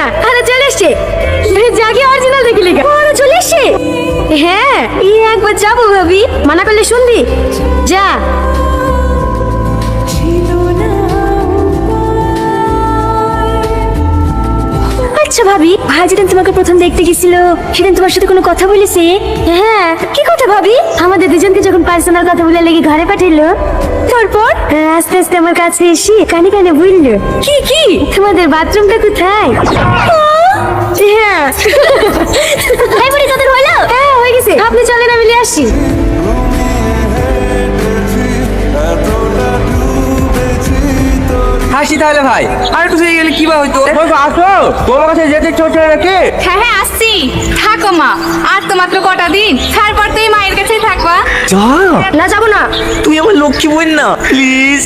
না, আরে চলে এসছে। জাগি অরিজিনাল দেখি লিখা ওরা চলে এসছে। হ্যাঁ এই একবার যাবো ভাবি, মানা করলে শুনবি? যা। আচ্ছা ভাবি, ভাই যেদিন তোমাকে প্রথম দেখতে গেছিল সেদিন তোমার সাথে কোনো কথা বলেছে? হ্যাঁ। কি কথা ভাবি? আমাদের দুজনকে যখন পার্সোনাল কথা বলে লেগে ঘরে পাঠাইলো, তারপর আস্তে আস্তে আমার কাছে এসে কানে কানে বললো, কি কি তোমাদের বাথরুমটা কোথায়? হ্যাঁ। এই বুড়ি তোদের হলো? হ্যাঁ হয়ে গেছে, আপনি চলেন আমি নিয়ে আসি। হাসি তাহলে ভাই, আর একটু গেলে কি বা হইতো? আসো, তোমার কাছে যেতে ইচ্ছে হচ্ছে নাকি? হ্যাঁ হ্যাঁ আসছি, থাকো মা, আর তো মাত্র কটা দিন, তারপর তুই মায়ের কাছেই থাকবা। যা না যাবো না। তুই আমার লক্ষ্মী বোন না, প্লিজ।